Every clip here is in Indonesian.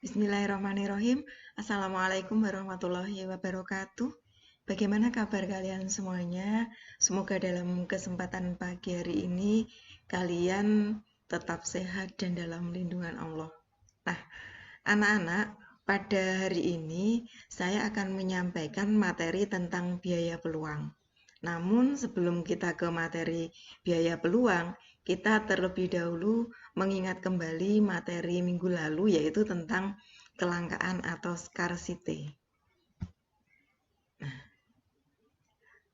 Bismillahirrahmanirrahim. Assalamualaikum warahmatullahi wabarakatuh. Bagaimana kabar kalian semuanya? Semoga dalam kesempatan pagi hari ini kalian tetap sehat dan dalam lindungan Allah. Nah, anak-anak, pada hari ini saya akan menyampaikan materi tentang biaya peluang. Namun sebelum kita ke materi biaya peluang, kita terlebih dahulu mengingat kembali materi minggu lalu, yaitu tentang kelangkaan atau scarcity.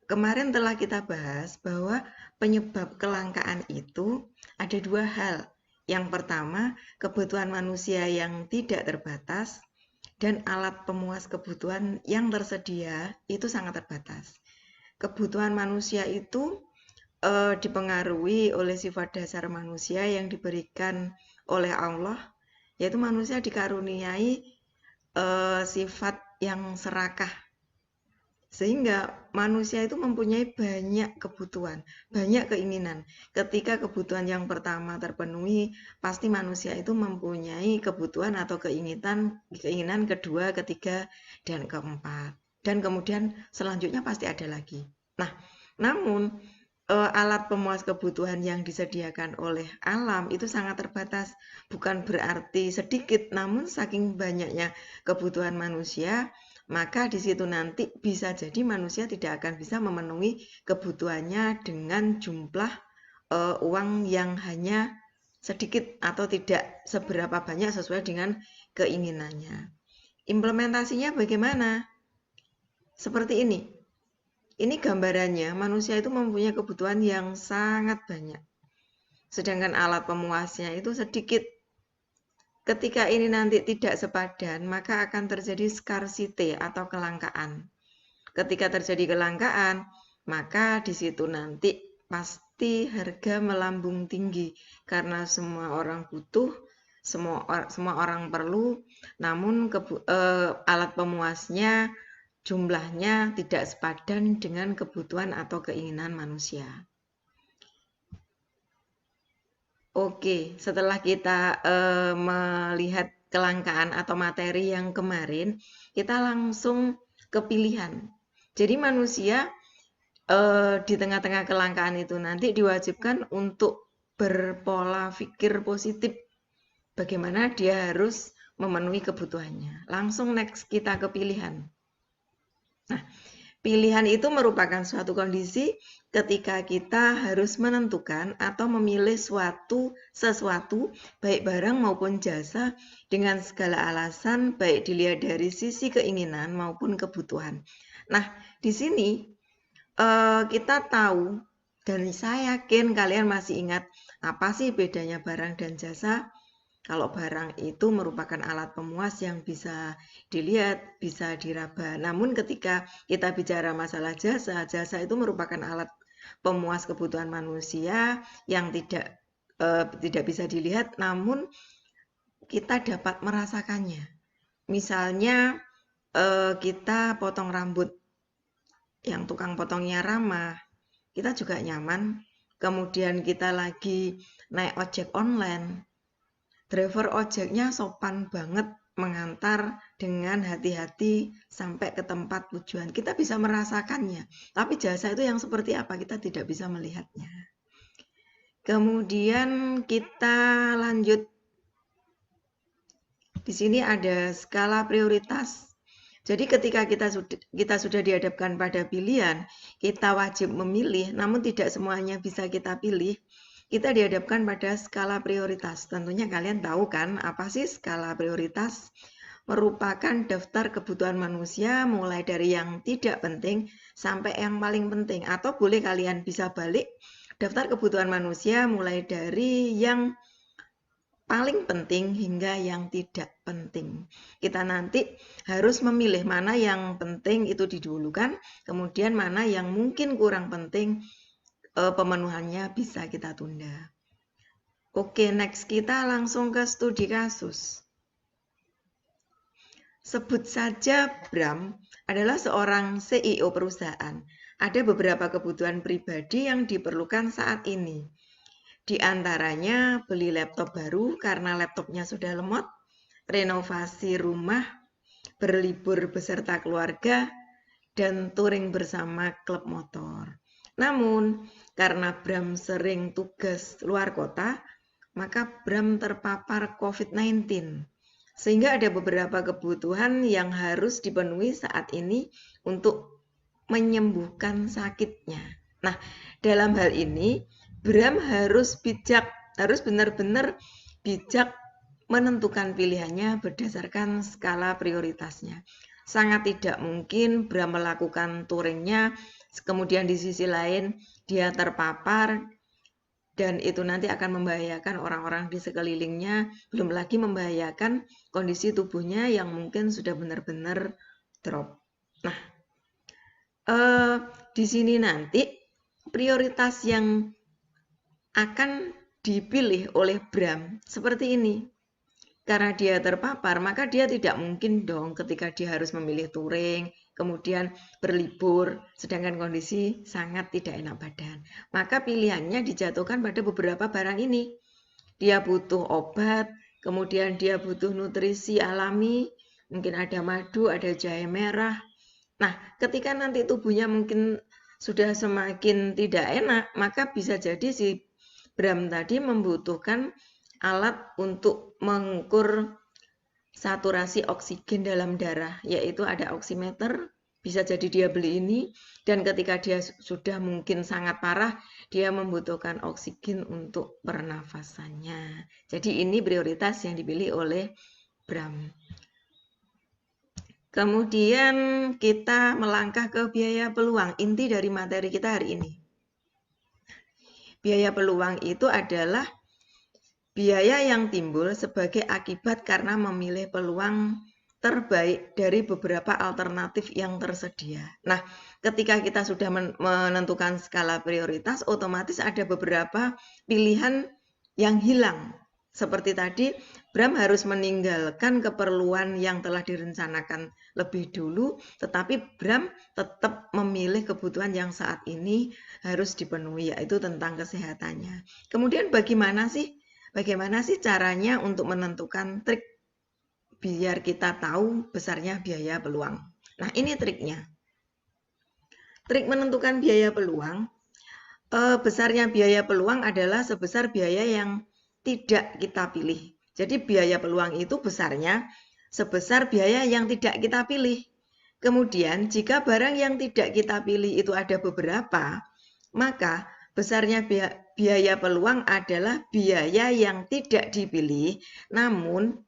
Kemarin telah kita bahas bahwa penyebab kelangkaan itu ada dua hal. Yang pertama, kebutuhan manusia yang tidak terbatas, dan alat pemuas kebutuhan yang tersedia itu sangat terbatas. Kebutuhan manusia itu dipengaruhi oleh sifat dasar manusia yang diberikan oleh Allah, yaitu manusia dikaruniai sifat yang serakah, sehingga manusia itu mempunyai banyak kebutuhan, banyak keinginan. Ketika kebutuhan yang pertama terpenuhi, pasti manusia itu mempunyai kebutuhan atau keinginan kedua, ketiga, dan keempat. Dan kemudian selanjutnya pasti ada lagi. Nah, namun alat pemuas kebutuhan yang disediakan oleh alam itu sangat terbatas. Bukan berarti sedikit, namun saking banyaknya kebutuhan manusia, maka di situ nanti bisa jadi manusia tidak akan bisa memenuhi kebutuhannya dengan jumlah uang yang hanya sedikit atau tidak seberapa banyak sesuai dengan keinginannya. Implementasinya bagaimana? Seperti ini. Ini gambarannya, manusia itu mempunyai kebutuhan yang sangat banyak. Sedangkan alat pemuasnya itu sedikit. Ketika ini nanti tidak sepadan, maka akan terjadi scarcity atau kelangkaan. Ketika terjadi kelangkaan, maka di situ nanti pasti harga melambung tinggi karena semua orang butuh, semua orang perlu, namun alat pemuasnya jumlahnya tidak sepadan dengan kebutuhan atau keinginan manusia. Oke, setelah kita melihat kelangkaan atau materi yang kemarin, kita langsung ke pilihan. Jadi manusia di tengah-tengah kelangkaan itu nanti diwajibkan untuk berpola pikir positif. Bagaimana dia harus memenuhi kebutuhannya. Langsung next kita ke pilihan. Nah, pilihan itu merupakan suatu kondisi ketika kita harus menentukan atau memilih sesuatu, baik barang maupun jasa, dengan segala alasan, baik dilihat dari sisi keinginan maupun kebutuhan. Nah, di sini kita tahu, dan saya yakin kalian masih ingat apa sih bedanya barang dan jasa. Kalau barang itu merupakan alat pemuas yang bisa dilihat, bisa diraba. Namun ketika kita bicara masalah jasa, jasa itu merupakan alat pemuas kebutuhan manusia yang tidak bisa dilihat, namun kita dapat merasakannya. Misalnya kita potong rambut, yang tukang potongnya ramah, kita juga nyaman. Kemudian kita lagi naik ojek online, driver ojeknya sopan banget, mengantar dengan hati-hati sampai ke tempat tujuan. Kita bisa merasakannya, tapi jasa itu yang seperti apa kita tidak bisa melihatnya. Kemudian kita lanjut. Di sini ada skala prioritas. Jadi ketika kita sudah dihadapkan pada pilihan, kita wajib memilih, namun tidak semuanya bisa kita pilih. Kita dihadapkan pada skala prioritas. Tentunya kalian tahu kan apa sih skala prioritas? Merupakan daftar kebutuhan manusia mulai dari yang tidak penting sampai yang paling penting. Atau boleh kalian bisa balik, daftar kebutuhan manusia mulai dari yang paling penting hingga yang tidak penting. Kita nanti harus memilih mana yang penting itu didahulukan, kemudian mana yang mungkin kurang penting pemenuhannya bisa kita tunda. Oke, next kita langsung ke studi kasus. Sebut saja Bram adalah seorang CEO perusahaan. Ada beberapa kebutuhan pribadi yang diperlukan saat ini. Di antaranya beli laptop baru karena laptopnya sudah lemot, renovasi rumah, berlibur beserta keluarga, dan touring bersama klub motor. Namun, karena Bram sering tugas luar kota, maka Bram terpapar COVID-19. Sehingga ada beberapa kebutuhan yang harus dipenuhi saat ini untuk menyembuhkan sakitnya. Nah, dalam hal ini, Bram harus benar-benar bijak menentukan pilihannya berdasarkan skala prioritasnya. Sangat tidak mungkin Bram melakukan touringnya, kemudian di sisi lain dia terpapar, dan itu nanti akan membahayakan orang-orang di sekelilingnya, belum lagi membahayakan kondisi tubuhnya yang mungkin sudah benar-benar drop. Nah, di sini nanti prioritas yang akan dipilih oleh Bram seperti ini. Karena dia terpapar, maka dia tidak mungkin dong ketika dia harus memilih touring, kemudian berlibur, sedangkan kondisi sangat tidak enak badan. Maka pilihannya dijatuhkan pada beberapa barang ini. Dia butuh obat, kemudian dia butuh nutrisi alami, mungkin ada madu, ada jahe merah. Nah, ketika nanti tubuhnya mungkin sudah semakin tidak enak, maka bisa jadi si Bram tadi membutuhkan alat untuk mengukur saturasi oksigen dalam darah, yaitu ada oximeter. Bisa jadi dia beli ini, dan ketika dia sudah mungkin sangat parah, dia membutuhkan oksigen untuk pernafasannya. Jadi ini prioritas yang dipilih oleh Bram. Kemudian kita melangkah ke biaya peluang, inti dari materi kita hari ini. Biaya peluang itu adalah biaya yang timbul sebagai akibat karena memilih peluang terbaik dari beberapa alternatif yang tersedia. Nah, ketika kita sudah menentukan skala prioritas, otomatis ada beberapa pilihan yang hilang. Seperti tadi, Bram harus meninggalkan keperluan yang telah direncanakan lebih dulu, tetapi Bram tetap memilih kebutuhan yang saat ini harus dipenuhi, yaitu tentang kesehatannya. Kemudian bagaimana sih caranya untuk menentukan trik biar kita tahu besarnya biaya peluang? Nah, ini triknya. Trik menentukan biaya peluang, besarnya biaya peluang adalah sebesar biaya yang tidak kita pilih. Jadi biaya peluang itu besarnya sebesar biaya yang tidak kita pilih. Kemudian jika barang yang tidak kita pilih itu ada beberapa, maka besarnya biaya peluang adalah biaya yang tidak dipilih, namun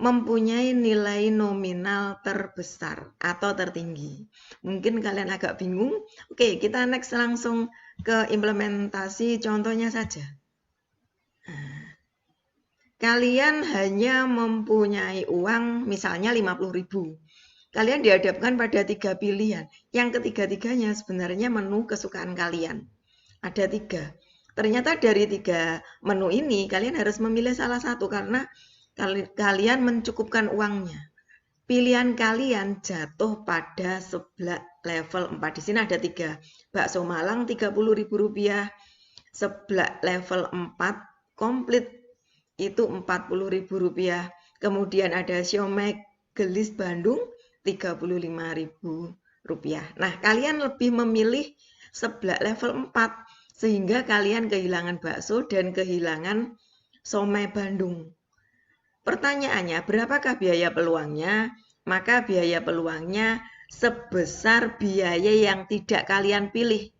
mempunyai nilai nominal terbesar atau tertinggi. Mungkin kalian agak bingung. Oke, kita next langsung ke implementasi contohnya saja. Kalian hanya mempunyai uang misalnya 50.000. Kalian dihadapkan pada 3 pilihan. Yang ketiga-tiganya sebenarnya menu kesukaan kalian. Ada 3. Ternyata dari 3 menu ini kalian harus memilih salah satu karena kalian mencukupkan uangnya. Pilihan kalian jatuh pada seblak level 4. Di sini ada 3. Bakso Malang Rp30.000, seblak level 4 komplit itu Rp40.000. Kemudian ada siomay gelis Bandung Rp35.000. Nah, kalian lebih memilih seblak level 4 sehingga kalian kehilangan bakso dan kehilangan siomay Bandung. Pertanyaannya, berapakah biaya peluangnya? Maka biaya peluangnya sebesar biaya yang tidak kalian pilih,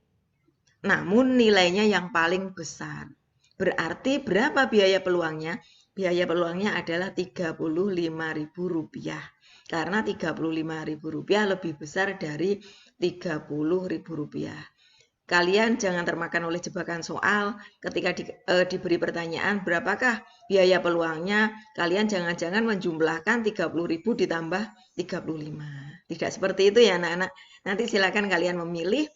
namun nilainya yang paling besar. Berarti berapa biaya peluangnya? Biaya peluangnya adalah Rp35.000. Karena Rp35.000 lebih besar dari Rp30.000. Kalian jangan termakan oleh jebakan soal ketika diberi pertanyaan berapakah biaya peluangnya, kalian jangan-jangan menjumlahkan 30.000 ditambah 35. Tidak seperti itu ya anak-anak. Nanti silakan kalian memilih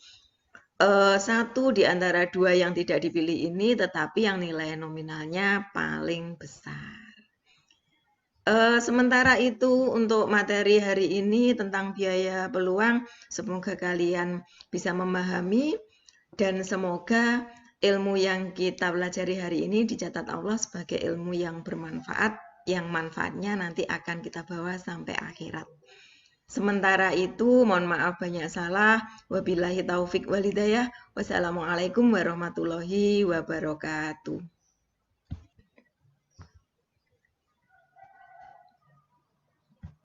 satu di antara 2 yang tidak dipilih ini, tetapi yang nilai nominalnya paling besar. Sementara itu untuk materi hari ini tentang biaya peluang, semoga kalian bisa memahami dan semoga ilmu yang kita pelajari hari ini dicatat Allah sebagai ilmu yang bermanfaat yang manfaatnya nanti akan kita bawa sampai akhirat. Sementara itu, mohon maaf banyak salah. Wabillahi taufik walhidayah. Wassalamualaikum warahmatullahi wabarakatuh.